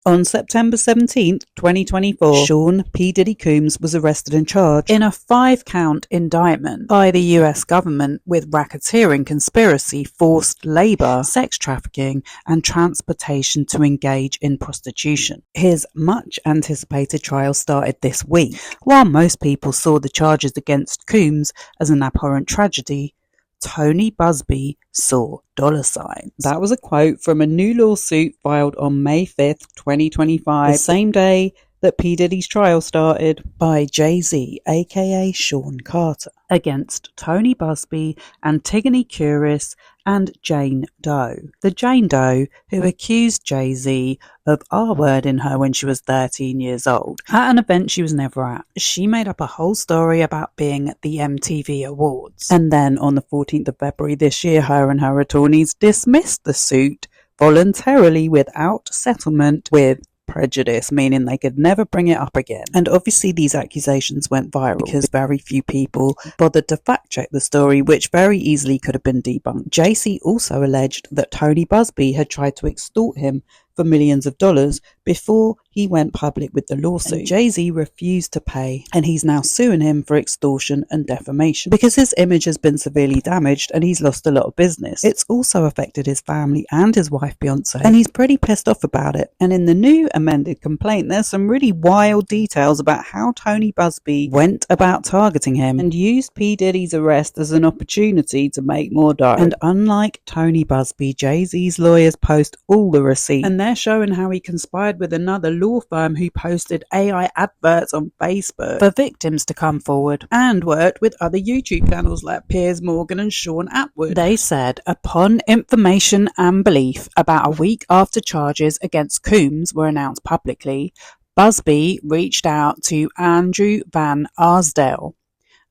On September 17th, 2024, Sean P. Diddy Combs was arrested and charged in a 5-count indictment by the US government with racketeering, conspiracy, forced labor, sex trafficking, and transportation to engage in prostitution. His much-anticipated trial started this week. While most people saw the charges against Combs as an abhorrent tragedy, Tony Buzbee saw dollar signs. That was a quote from a new lawsuit filed on May 5th, 2025, the same day that P. Diddy's trial started, by Jayz, aka Sean Carter, against Tony Buzbee, Antigone Curis, and Jane Doe. The Jane Doe who accused Jayz of R-wording her when she was 13 years old at an event she was never at. She made up a whole story about being at the MTV Awards. And then on the 14th of February this year, her and her attorneys dismissed the suit voluntarily without settlement with prejudice, meaning they could never bring it up again. And obviously these accusations went viral because very few people bothered to fact check the story, which very easily could have been debunked. Jayz also alleged that Tony Buzbee had tried to extort him for millions of dollars before he went public with the lawsuit. And Jayz refused to pay, and he's now suing him for extortion and defamation because his image has been severely damaged and he's lost a lot of business. It's also affected his family and his wife Beyonce, and he's pretty pissed off about it. And in the new amended complaint, there's some really wild details about how Tony Buzbee went about targeting him and used P. Diddy's arrest as an opportunity to make more dough. And unlike Tony Buzbee, Jay-Z's lawyers post all the receipts, and they're showing how he conspired with another law firm who posted AI adverts on Facebook for victims to come forward, and worked with other YouTube channels like Piers Morgan and Sean Atwood. They said, upon information and belief, about a week after charges against Combs were announced publicly, Busby reached out to Andrew Van Arsdale,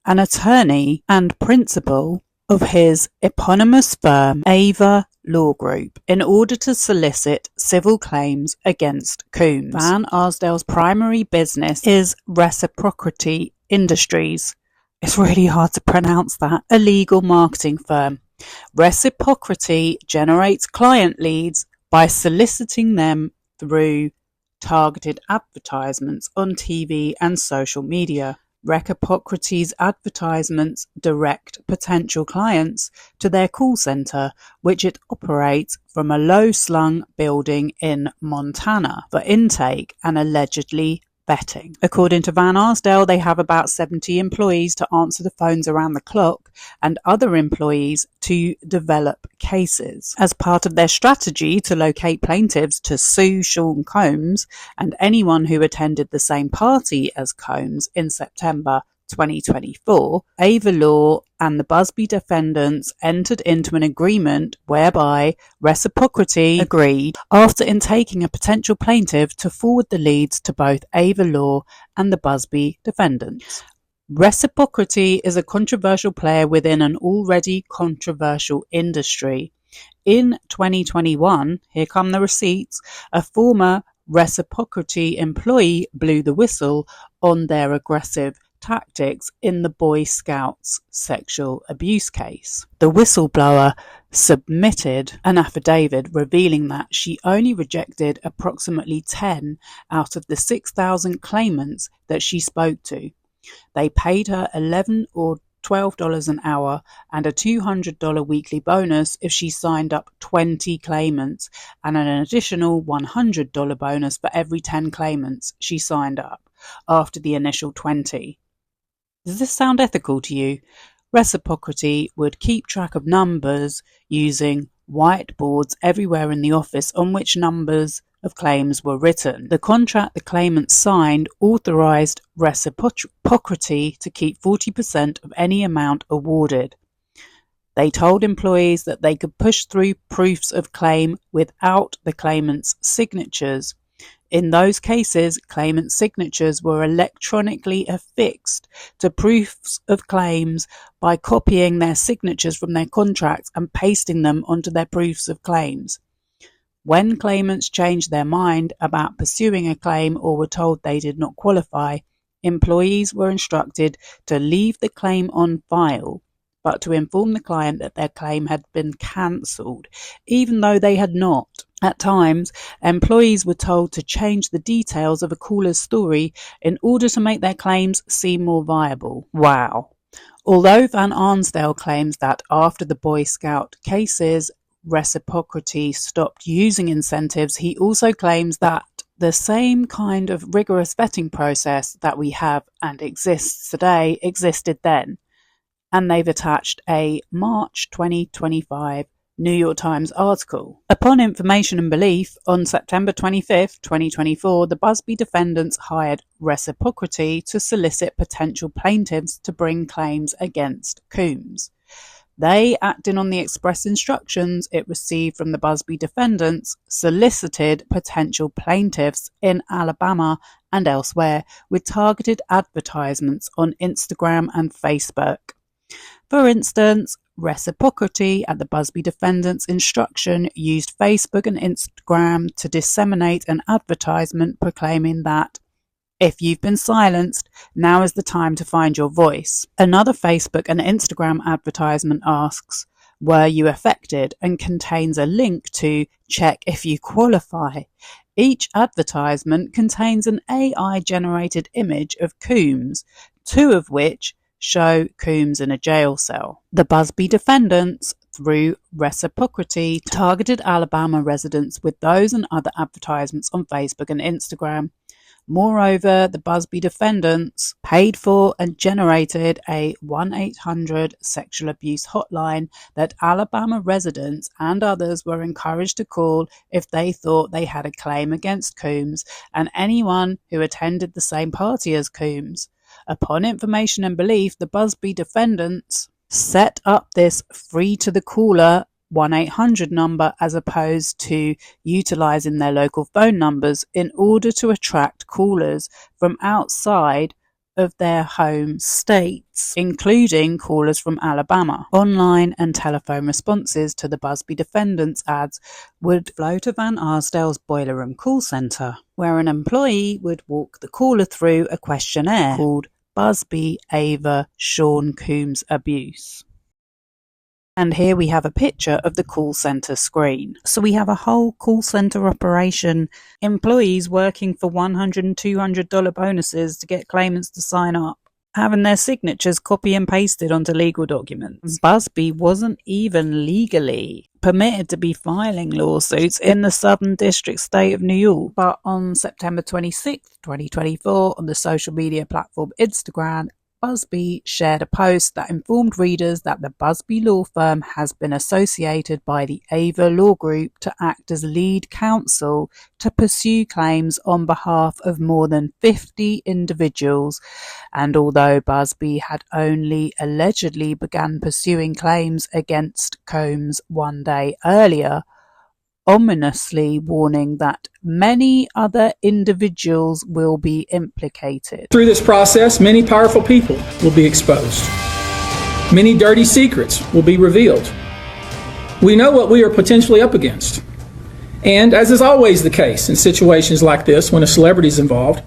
an attorney and principal of his eponymous firm Ava Law Group, in order to solicit civil claims against Combs. Van Arsdale's primary business is Reciprocity Industries. It's really hard to pronounce that. A legal marketing firm. Reciprocity generates client leads by soliciting them through targeted advertisements on TV and social media. Reciprocity's advertisements direct potential clients to their call center, which it operates from a low-slung building in Montana, for intake and allegedly vetting. According to Van Arsdale, they have about 70 employees to answer the phones around the clock and other employees to develop cases. As part of their strategy to locate plaintiffs to sue Sean Combs and anyone who attended the same party as Combs in September 2024, Ava Law and the Busby defendants entered into an agreement whereby Reciprocity agreed, after intaking a potential plaintiff, to forward the leads to both Ava Law and the Busby defendants. Reciprocity is a controversial player within an already controversial industry. In 2021, here come the receipts, a former Reciprocity employee blew the whistle on their aggressive tactics in the Boy Scouts sexual abuse case. The whistleblower submitted an affidavit revealing that she only rejected approximately 10 out of the 6,000 claimants that she spoke to. They paid her $11 or $12 an hour and a $200 weekly bonus if she signed up 20 claimants, and an additional $100 bonus for every 10 claimants she signed up after the initial 20. Does this sound ethical to you? Reciprocity would keep track of numbers using whiteboards everywhere in the office on which numbers of claims were written. The contract the claimants signed authorized Reciprocity to keep 40% of any amount awarded. They told employees that they could push through proofs of claim without the claimants' signatures. In those cases, claimant signatures were electronically affixed to proofs of claims by copying their signatures from their contracts and pasting them onto their proofs of claims. When claimants changed their mind about pursuing a claim or were told they did not qualify, employees were instructed to leave the claim on file, but to inform the client that their claim had been cancelled, even though they had not. At times, employees were told to change the details of a caller's story in order to make their claims seem more viable. Wow. Although Van Arnsdale claims that after the Boy Scout cases, reciprocity stopped using incentives, he also claims that the same kind of rigorous vetting process that we have and exists today existed then. And they've attached a March 2025 New York Times article. Upon information and belief, on September 25, 2024, the Busby defendants hired Reciprocity to solicit potential plaintiffs to bring claims against Coombs. They, acting on the express instructions it received from the Busby defendants, solicited potential plaintiffs in Alabama and elsewhere with targeted advertisements on Instagram and Facebook. For instance, Reciprocity, at the Busby defendants' instruction, used Facebook and Instagram to disseminate an advertisement proclaiming that, "If you've been silenced, now is the time to find your voice." Another Facebook and Instagram advertisement asks, "Were you affected?" and contains a link to check if you qualify. Each advertisement contains an AI-generated image of Coombs, two of which show Coombs in a jail cell. The Busby defendants, through Reciprocity, targeted Alabama residents with those and other advertisements on Facebook and Instagram. Moreover, the Busby defendants paid for and generated a 1-800 sexual abuse hotline that Alabama residents and others were encouraged to call if they thought they had a claim against Coombs and anyone who attended the same party as Coombs. Upon information and belief, the Busby defendants set up this free-to-the-caller 1-800 number as opposed to utilizing their local phone numbers in order to attract callers from outside of their home states, including callers from Alabama. Online and telephone responses to the Busby defendants' ads would flow to Van Arsdale's Boiler Room call center, where an employee would walk the caller through a questionnaire called Busby Ava Sean Coombs Abuse. And here we have a picture of the call center screen. So we have a whole call center operation, employees working for $100 and $200 bonuses to get claimants to sign up, having their signatures copy and pasted onto legal documents. Busby wasn't even legally permitted to be filing lawsuits in the Southern District state of New York. But on September 26, 2024, on the social media platform Instagram, Busby shared a post that informed readers that the Busby law firm has been associated by the Ava Law Group to act as lead counsel to pursue claims on behalf of more than 50 individuals. And although Busby had only allegedly begun pursuing claims against Combs one day earlier, ominously warning that many other individuals will be implicated. Through this process, many powerful people will be exposed. Many dirty secrets will be revealed. We know what we are potentially up against. And as is always the case in situations like this, when a celebrity is involved,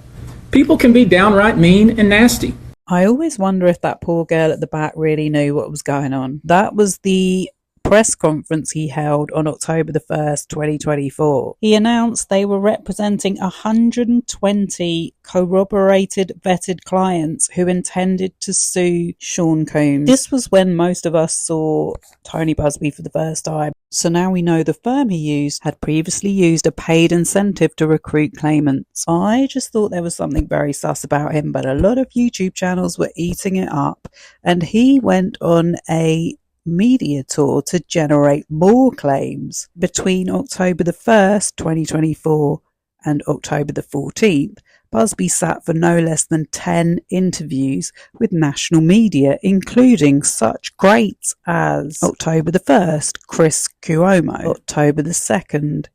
people can be downright mean and nasty. I always wonder if that poor girl at the back really knew what was going on. That was the press conference he held on October the 1st, 2024. He announced they were representing 120 corroborated vetted clients who intended to sue Sean Combs. This was when most of us saw tonybuzbee for the first time. So now we know the firm he used had previously used a paid incentive to recruit claimants. I just thought there was something very sus about him, but a lot of YouTube channels were eating it up, and he went on a media tour to generate more claims. Between October the 1st, 2024 and October the 14th, Busby sat for no less than 10 interviews with national media, including such greats as October the 1st, Chris Cuomo, October the 2nd,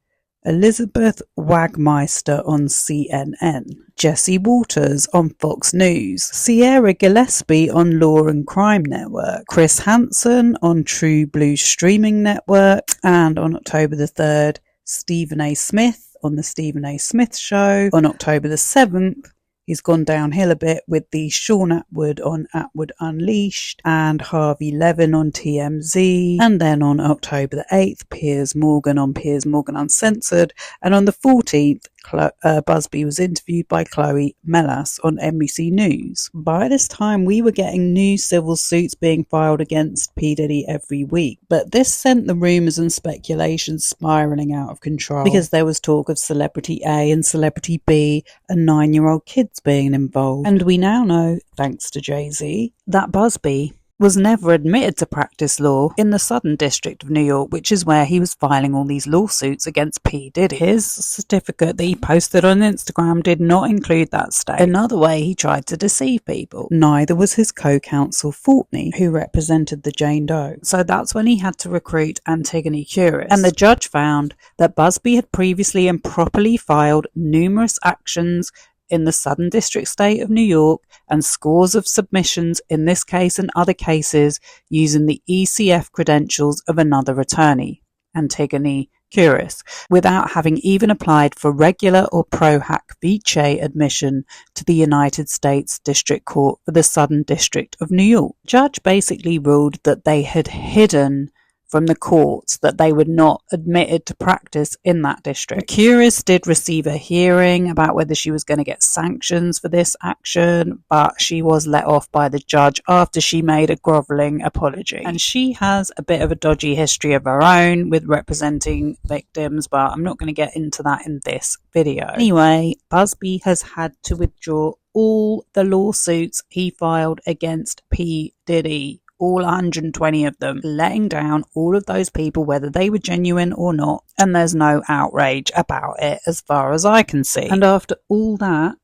Elizabeth Wagmeister on CNN, Jesse Walters on Fox News, Sierra Gillespie on Law and Crime Network, Chris Hansen on True Blue Streaming Network, and on October the 3rd, Stephen A. Smith on The Stephen A. Smith Show. On October the 7th, he's gone downhill a bit with the Sean Atwood on Atwood Unleashed and Harvey Levin on TMZ. And then on October the 8th, Piers Morgan on Piers Morgan Uncensored. And on the 14th, Buzbee was interviewed by Chloe Melas on NBC News. By this time, we were getting new civil suits being filed against P Diddy every week, but this sent the rumours and speculation spiralling out of control because there was talk of Celebrity A and Celebrity B and 9-year-old kids being involved. And we now know, thanks to Jayz, that Busby was never admitted to practice law in the Southern District of New York, which is where he was filing all these lawsuits against P Diddy. His certificate that he posted on Instagram did not include that state. Another way he tried to deceive people. Neither was his co-counsel Fortney, who represented the Jane Doe. So that's when he had to recruit Antigone Curis. And the judge found that Busby had previously improperly filed numerous actions in the Southern District State of New York and scores of submissions in this case and other cases using the ECF credentials of another attorney, Antigone Curis, without having even applied for regular or pro hac vice admission to the United States District Court for the Southern District of New York. The judge basically ruled that they had hidden from the courts that they were not admitted to practice in that district. Curis did receive a hearing about whether she was going to get sanctions for this action, but she was let off by the judge after she made a grovelling apology. And she has a bit of a dodgy history of her own with representing victims, but I'm not going to get into that in this video. Anyway, Busby has had to withdraw all the lawsuits he filed against P Diddy. All 120 of them, letting down all of those people, whether they were genuine or not, and there's no outrage about it as far as I can see. And after all that,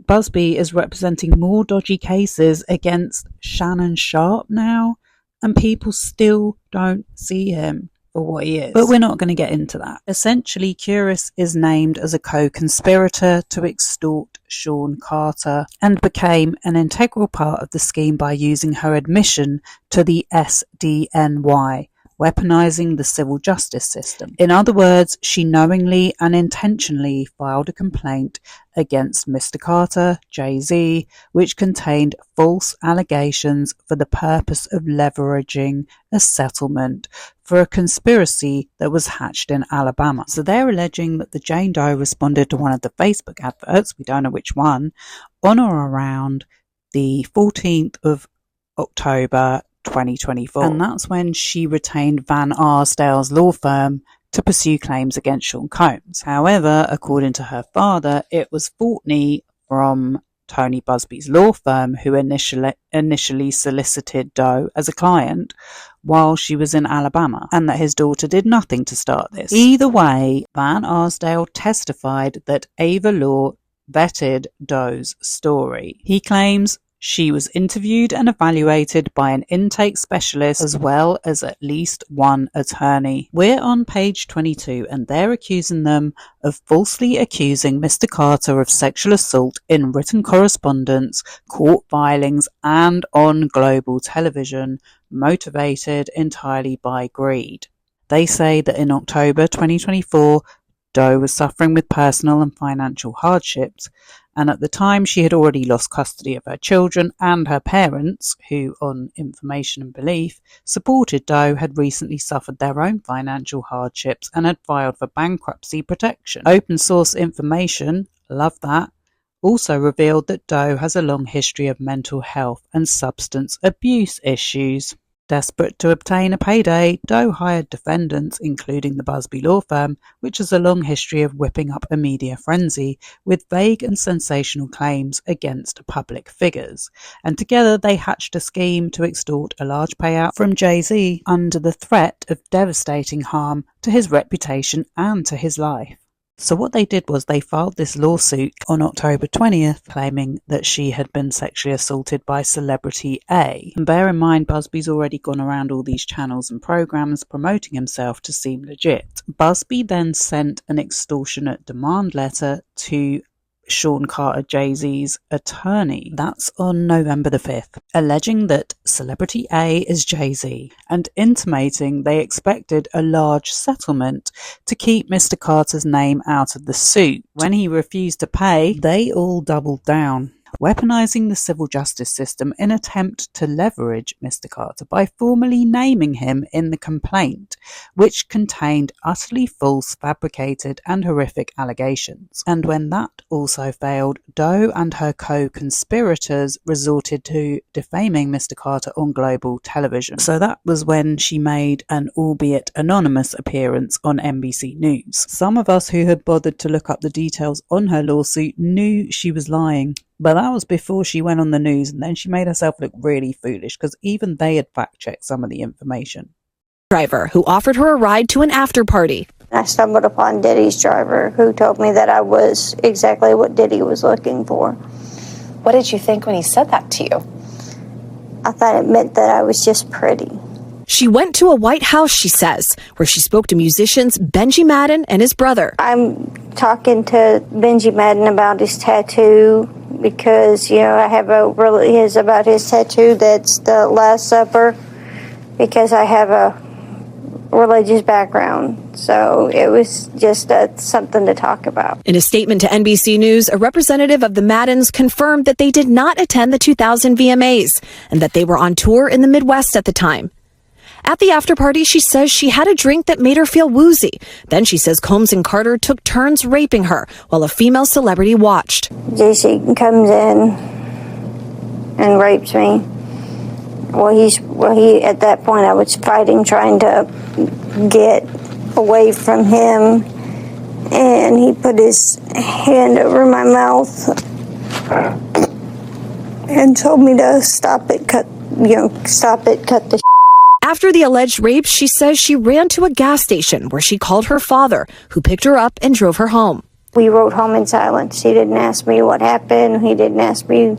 Busby is representing more dodgy cases against Shannon Sharpe now, and people still don't see him for what he is. But we're not going to get into that. Essentially, Curis is named as a co-conspirator to extort Sean Carter and became an integral part of the scheme by using her admission to the SDNY, weaponizing the civil justice system. In other words, she knowingly and intentionally filed a complaint against Mr. Carter, Jayz, which contained false allegations for the purpose of leveraging a settlement for a conspiracy that was hatched in Alabama. So they're alleging that the Jane Doe responded to one of the Facebook adverts, we don't know which one, on or around the 14th of October 2024. And that's when she retained Van Arsdale's law firm to pursue claims against Sean Combs. However, according to her father, it was Fortney from Tony Buzbee's law firm who initially solicited Doe as a client while she was in Alabama, and that his daughter did nothing to start this. Either way, Van Arsdale testified that Ava Law vetted Doe's story. He claims she was interviewed and evaluated by an intake specialist as well as at least one attorney. We're on page 22 and they're accusing them of falsely accusing Mr. Carter of sexual assault in written correspondence, court filings, and on global television, motivated entirely by greed. They say that in October 2024, Doe was suffering with personal and financial hardships, and at the time she had already lost custody of her children, and her parents, who, on information and belief, supported Doe, had recently suffered their own financial hardships and had filed for bankruptcy protection. Open source information, love that, also revealed that Doe has a long history of mental health and substance abuse issues. Desperate to obtain a payday, Doe hired defendants, including the Busby law firm, which has a long history of whipping up a media frenzy with vague and sensational claims against public figures. And together they hatched a scheme to extort a large payout from Jayz under the threat of devastating harm to his reputation and to his life. So what they did was they filed this lawsuit on October 20th, claiming that she had been sexually assaulted by Celebrity A. And bear in mind, Busby's already gone around all these channels and programs promoting himself to seem legit. Busby then sent an extortionate demand letter to Sean Carter, Jayz's attorney. That's on November the 5th, alleging that Celebrity A is Jayz and intimating they expected a large settlement to keep Mr. Carter's name out of the suit. When he refused to pay, they all doubled down, weaponizing the civil justice system in attempt to leverage Mr. Carter by formally naming him in the complaint, which contained utterly false, fabricated, and horrific allegations. And when that also failed, Doe and her co-conspirators resorted to defaming Mr. Carter on global television. So that was when she made an albeit anonymous appearance on NBC News. Some of us who had bothered to look up the details on her lawsuit knew she was lying. But that was before she went on the news, and then she made herself look really foolish because even they had fact-checked some of the information. Driver who offered her a ride to an after party. I stumbled upon Diddy's driver who told me that I was exactly what Diddy was looking for. What did you think when he said that to you? I thought it meant that I was just pretty. She went to a White House, she says, where she spoke to musicians Benji Madden and his brother. I'm talking to Benji Madden about his tattoo because, I have about his tattoo that's the Last Supper because I have a religious background. So it was just something to talk about. In a statement to NBC News, a representative of the Maddens confirmed that they did not attend the 2000 VMAs and that they were on tour in the Midwest at the time. At the after party, she says she had a drink that made her feel woozy. Then she says Combs and Carter took turns raping her while a female celebrity watched. JC comes in and rapes me. He at that point I was fighting, trying to get away from him, and he put his hand over my mouth and told me to stop it, cut the. After the alleged rape, she says she ran to a gas station where she called her father, who picked her up and drove her home. We rode home in silence. He didn't ask me what happened. He didn't ask me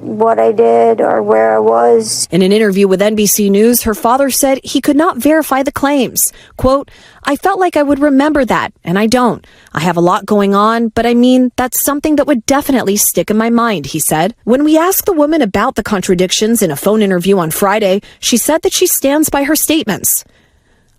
what I did or where I was. In an interview with NBC News, her father said he could not verify the claims. Quote, I felt like I would remember that, and I don't. I have a lot going on, but I mean, that's something that would definitely stick in my mind, he said. When we asked the woman about the contradictions in a phone interview on Friday, she said that she stands by her statements.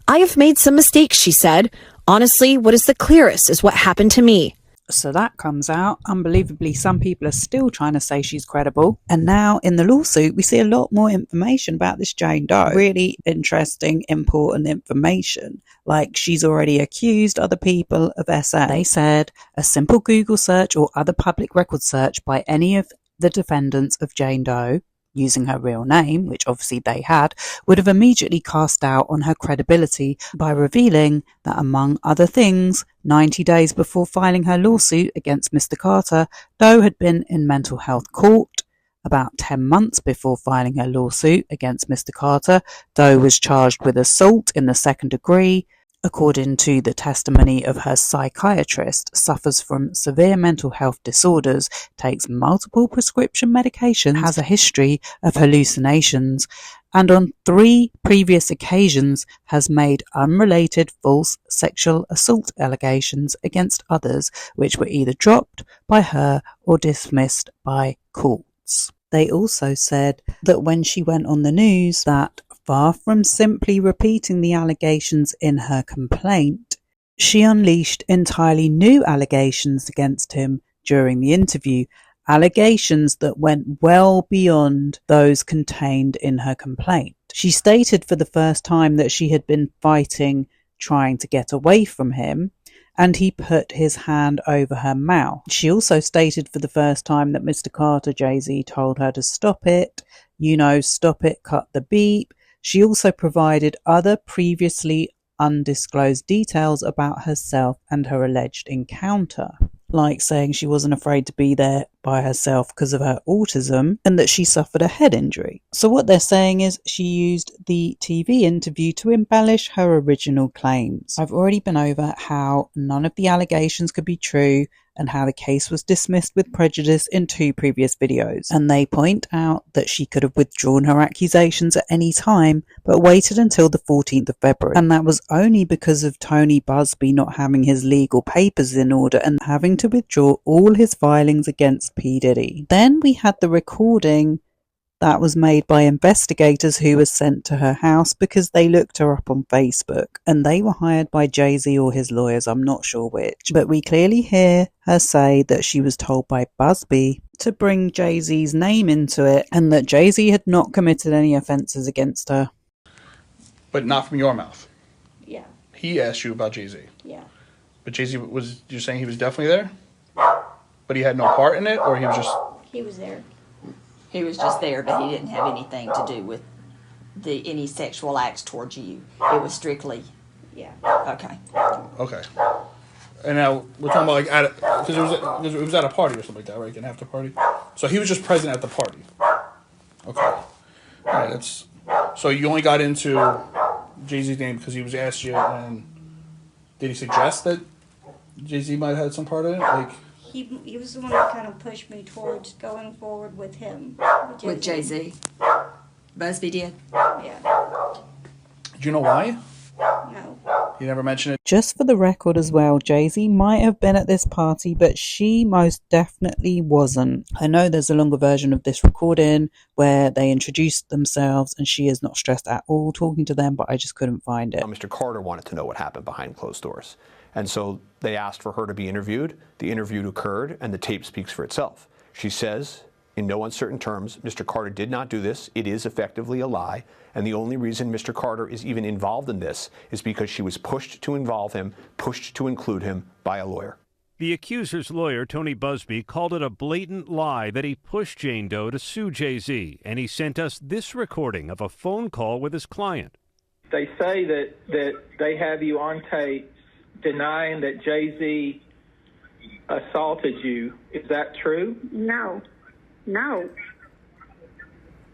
I have made some mistakes, she said. Honestly, what is the clearest is what happened to me. So that comes out. Unbelievably, some people are still trying to say she's credible. And now in the lawsuit, we see a lot more information about this Jane Doe. Really interesting, important information. Like she's already accused other people of SA. They said a simple Google search or other public record search by any of the defendants of Jane Doe, using her real name, which obviously they had, would have immediately cast doubt on her credibility by revealing that, among other things, 90 days before filing her lawsuit against Mr. Carter, Doe had been in mental health court. About 10 months before filing her lawsuit against Mr. Carter, Doe was charged with assault in the second degree. According to the testimony of her psychiatrist, suffers from severe mental health disorders, takes multiple prescription medications, has a history of hallucinations, and on 3 previous occasions has made unrelated false sexual assault allegations against others, which were either dropped by her or dismissed by courts. They also said that when she went on the news that far from simply repeating the allegations in her complaint, she unleashed entirely new allegations against him during the interview, allegations that went well beyond those contained in her complaint. She stated for the first time that she had been fighting, trying to get away from him, and he put his hand over her mouth. She also stated for the first time that Mr. Carter, Jayz, told her to stop it, stop it, cut the beep. She also provided other previously undisclosed details about herself and her alleged encounter, like saying she wasn't afraid to be there by herself because of her autism and that she suffered a head injury. So what they're saying is she used the TV interview to embellish her original claims. I've already been over how none of the allegations could be true and how the case was dismissed with prejudice in 2 previous videos. And they point out that she could have withdrawn her accusations at any time, but waited until the 14th of February. And that was only because of Tony Buzbee not having his legal papers in order and having to withdraw all his filings against P Diddy. Then we had the recording that was made by investigators who was sent to her house because they looked her up on Facebook, and they were hired by Jayz or his lawyers, I'm not sure which, but we clearly hear her say that she was told by Busby to bring Jayz's name into it and that Jayz had not committed any offences against her. But not from your mouth. Yeah. He asked you about Jayz. Yeah. But Jayz you're saying he was definitely there? But he had no part in it, or he was just... He was there. He was just there, but he didn't have anything to do with any sexual acts towards you. It was strictly... Yeah. Okay. Okay. And now we're talking about because it was at a party or something like that, right? An after party. So he was just present at the party. Okay. All right. That's so you only got into Jayz's name because he was asked you, and did he suggest that Jayz might have had some part in it? Like He was the one that kind of pushed me towards going forward with him. With Jayz. Busby did? Yeah. Do you know why? No. He never mentioned it. Just for the record as well, Jayz might have been at this party, but she most definitely wasn't. I know there's a longer version of this recording where they introduced themselves and she is not stressed at all talking to them, but I just couldn't find it. Mr. Carter wanted to know what happened behind closed doors. And so they asked for her to be interviewed. The interview occurred and the tape speaks for itself. She says, in no uncertain terms, Mr. Carter did not do this. It is effectively a lie. And the only reason Mr. Carter is even involved in this is because she was pushed to involve him, pushed to include him by a lawyer. The accuser's lawyer, Tony Buzbee, called it a blatant lie that he pushed Jane Doe to sue Jayz, and he sent us this recording of a phone call with his client. They say that they have you on tape denying that Jayz assaulted you. Is that true? No.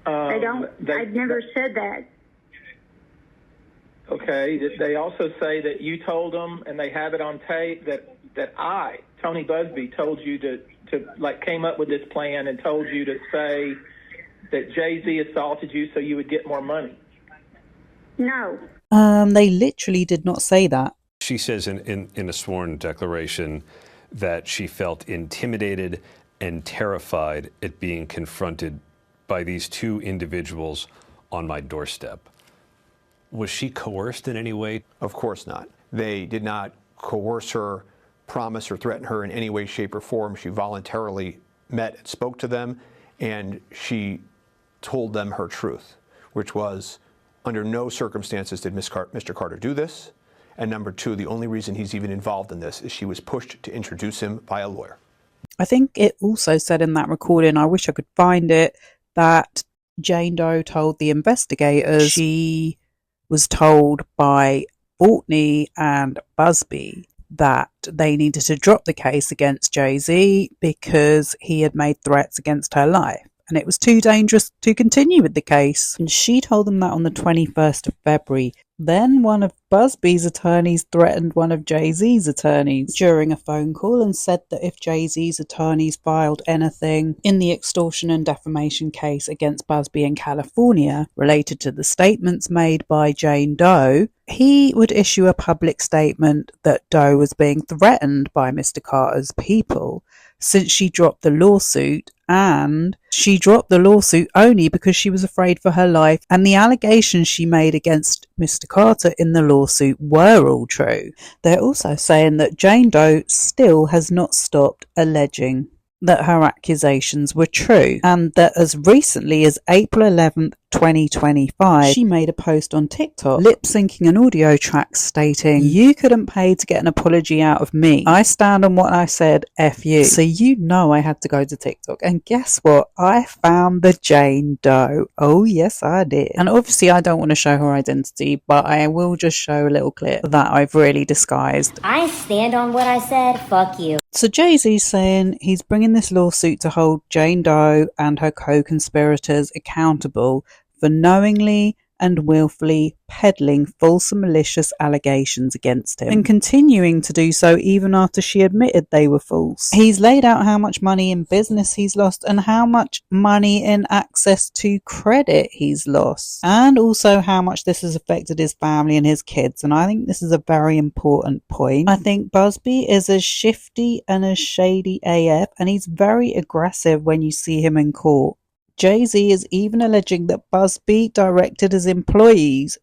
They don't. I've never said that. Okay. They also say that you told them, and they have it on tape, that I, Tony Buzbee, told you to came up with this plan and told you to say that Jayz assaulted you so you would get more money. No. They literally did not say that. She says in a sworn declaration that she felt intimidated and terrified at being confronted by these 2 individuals on my doorstep. Was she coerced in any way? Of course not. They did not coerce her, promise or threaten her in any way, shape, or form. She voluntarily met and spoke to them, and she told them her truth, which was, under no circumstances did Mr. Carter do this. And number 2, the only reason he's even involved in this is she was pushed to introduce him by a lawyer. I think it also said in that recording, I wish I could find it, that Jane Doe told the investigators she was told by Courtney and Busby that they needed to drop the case against Jayz because he had made threats against her life and it was too dangerous to continue with the case. And she told them that on the 21st of February. Then one of Busby's attorneys threatened one of Jayz's attorneys during a phone call and said that if Jayz's attorneys filed anything in the extortion and defamation case against Busby in California related to the statements made by Jane Doe, he would issue a public statement that Doe was being threatened by Mr. Carter's people since she dropped the lawsuit, and she dropped the lawsuit only because she was afraid for her life, and the allegations she made against Mr. Carter in the lawsuit were all true. They're also saying that Jane Doe still has not stopped alleging that her accusations were true, and that as recently as April 11th, 2025, she made a post on TikTok lip-syncing an audio track stating, "You couldn't pay to get an apology out of me. I stand on what I said, F you." So you know I had to go to TikTok, and guess what? I found the Jane Doe. Oh yes I did. And obviously I don't want to show her identity, but I will just show a little clip that I've really disguised. I stand on what I said, fuck you. So Jayz's saying he's bringing this lawsuit to hold Jane Doe and her co-conspirators accountable for knowingly and willfully peddling false and malicious allegations against him, and continuing to do so even after she admitted they were false. He's laid out how much money in business he's lost and how much money in access to credit he's lost, and also how much this has affected his family and his kids. And I think this is a very important point. I think Busby is as shifty and as shady AF, and he's very aggressive when you see him in court. Jayz is even alleging that Busby directed his employees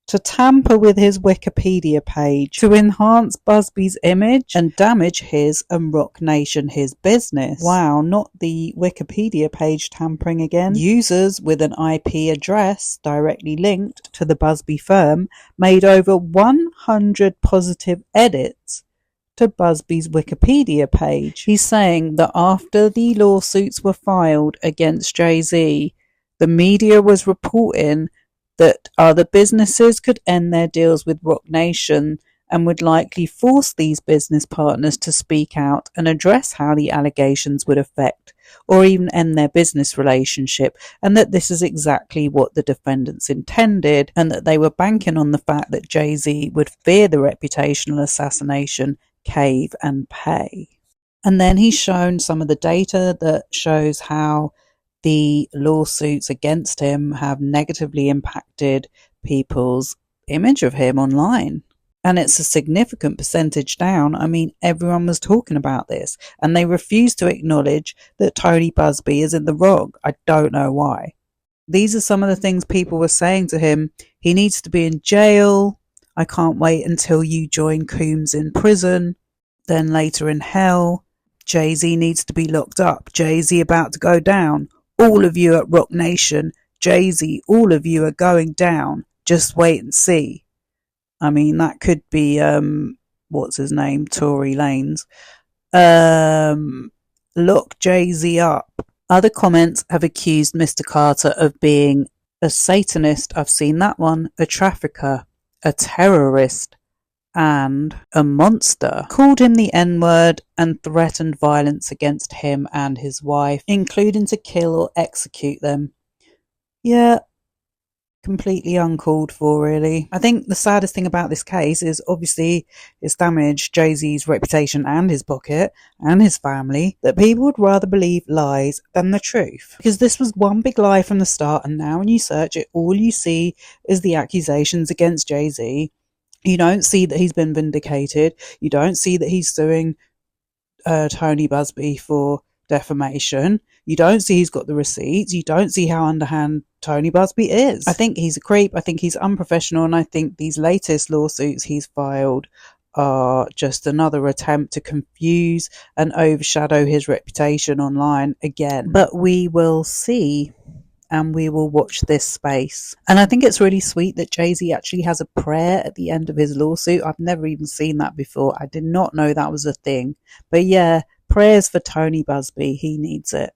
to tamper with his Wikipedia page to enhance Busby's image and damage his and Rock Nation his business. Wow, not the Wikipedia page tampering again. Users with an IP address directly linked to the Busby firm made over 100 positive edits to Busby's Wikipedia page. He's saying that after the lawsuits were filed against Jayz, the media was reporting that other businesses could end their deals with Rock Nation and would likely force these business partners to speak out and address how the allegations would affect or even end their business relationship, and that this is exactly what the defendants intended, and that they were banking on the fact that Jayz would fear the reputational assassination, cave and pay. And then he's shown some of the data that shows how the lawsuits against him have negatively impacted people's image of him online. And it's a significant percentage down. I mean, everyone was talking about this, and they refuse to acknowledge that Tony Buzbee is in the wrong. I don't know why. These are some of the things people were saying to him. He needs to be in jail. I can't wait until you join Coombs in prison. Then later in hell. Jayz needs to be locked up. Jayz about to go down. All of you at Rock Nation. Jayz, all of you are going down. Just wait and see. I mean, that could be, what's his name? Tory Lanez. Lock Jayz up. Other comments have accused Mr. Carter of being a Satanist. I've seen that one. A trafficker. A terrorist. And a monster. Called him the N-word and threatened violence against him and his wife, including to kill or execute them. Yeah, completely uncalled for, really. I think the saddest thing about this case is obviously it's damaged Jayz's reputation and his pocket and his family, that people would rather believe lies than the truth. Because this was one big lie from the start, and now when you search it, all you see is the accusations against Jayz. You don't see that he's been vindicated. You don't see that he's suing Tony Buzbee for defamation. You don't see he's got the receipts. You don't see how underhand Tony Buzbee is. I think he's a creep. I think he's unprofessional. And I think these latest lawsuits he's filed are just another attempt to confuse and overshadow his reputation online again. But we will see. And we will watch this space. And I think it's really sweet that Jayz actually has a prayer at the end of his lawsuit. I've never even seen that before. I did not know that was a thing. But yeah, prayers for Tony Buzbee. He needs it.